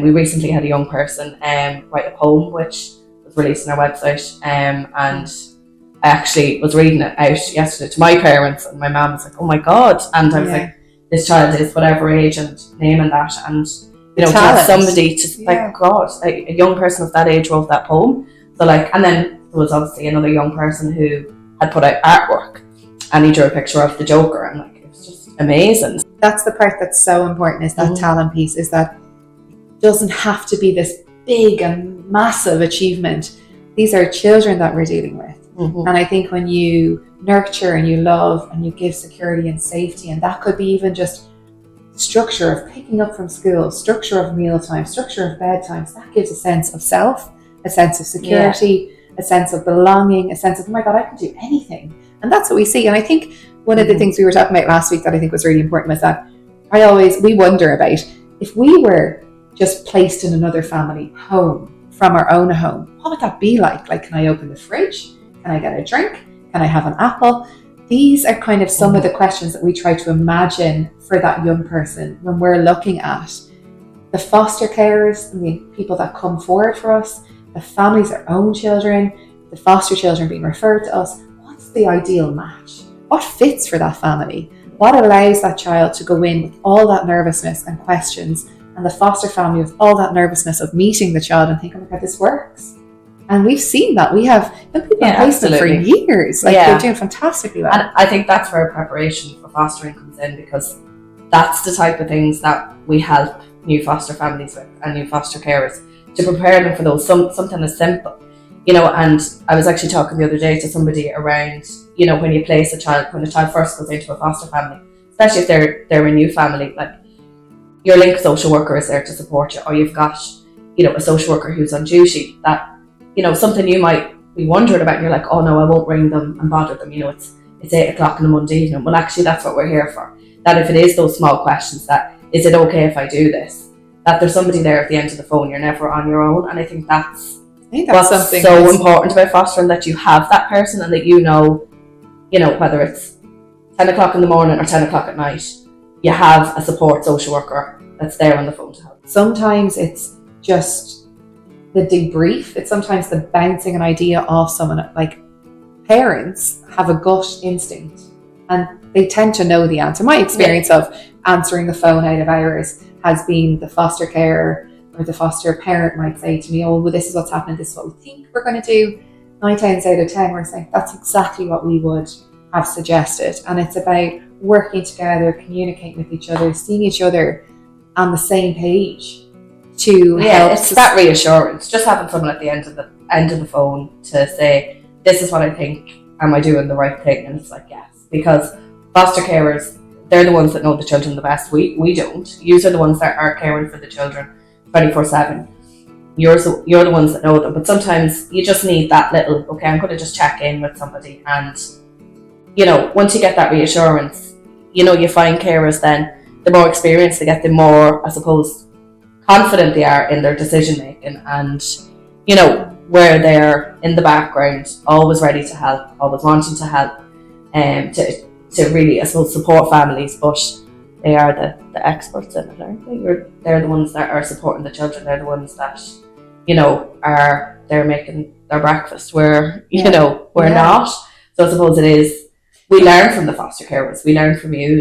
We recently had a young person write a poem which was released on our website, and I actually was reading it out yesterday to my parents, and my mum was like, "Oh my god!" And I was like, "This child is whatever age and naming that, and you know, to have somebody to like, God, a young person of that age wrote that poem." So like, and then there was obviously another young person who had put out artwork, and he drew a picture of the Joker, and like, it was just amazing. That's the part that's so important, is that talent piece, is that it doesn't have to be this big and massive achievement. These are children that we're dealing with. And I think when you nurture and you love and you give security and safety, and that could be even just structure of picking up from school, structure of mealtime, structure of bedtimes, that gives a sense of self, a sense of security, a sense of belonging, a sense of, oh my God, I can do anything. And that's what we see. And I think one of the things we were talking about last week that I think was really important was that we wonder about, if we were just placed in another family home from our own home, what would that be like? Like, can I open the fridge? Can I get a drink? Can I have an apple? These are kind of some of the questions that we try to imagine for that young person when we're looking at the foster carers and the people that come forward for us, the families, their own children, the foster children being referred to us. What's the ideal match? What fits for that family? What allows that child to go in with all that nervousness and questions, and the foster family with all that nervousness of meeting the child and thinking, oh my God, this works. And we've seen that. We have people in placement for years. Like, they're doing fantastically well. And I think that's where preparation for fostering comes in, because that's the type of things that we help new foster families with and new foster carers, to prepare them for those. Something as simple, you know. And I was actually talking the other day to somebody around, you know, when you place a child, when a child first goes into a foster family, especially if they're a new family, like, your link social worker is there to support you, or you've got, you know, a social worker who's on duty, that, you know, something you might be wondering about, and you're like, oh no, I won't ring them and bother them, you know, it's 8 o'clock on a Monday evening. Well, actually, that's what we're here for. That if it is those small questions, that, is it okay if I do this? That there's somebody there at the end of the phone, you're never on your own. And I think that's what's something so important about fostering, that you have that person, and that you know, whether it's 10 o'clock in the morning or 10 o'clock at night, you have a support social worker that's there on the phone to help. Sometimes it's just the debrief. It's sometimes the bouncing an idea off someone. Like, parents have a gut instinct, and they tend to know the answer. My experience of answering the phone out of hours has been, the foster carer or the foster parent might say to me, oh, well, this is what's happening, this is what we think we're going to do. 9 times out of 10, we're saying, that's exactly what we would have suggested. And it's about working together, communicating with each other, seeing each other on the same page to help. It's that reassurance, just having someone at the end of the phone to say, this is what I think, am I doing the right thing? And it's like, yes, because foster carers, they're the ones that know the children the best. We don't. You are the ones that are caring for the children 24/7. You're the ones that know them. But sometimes you just need that little, okay, I'm going to just check in with somebody. And, once you get that reassurance, you find carers then, the more experience they get, the more, I suppose, confident they are in their decision making. And, where they're in the background, always ready to help, always wanting to help, to really, I suppose, support families, but they are the experts in it, aren't they? They're the ones that are supporting the children. They're the ones that, they're making their breakfast. We're not. So I suppose it is, we learn from the foster carers. We learn from you.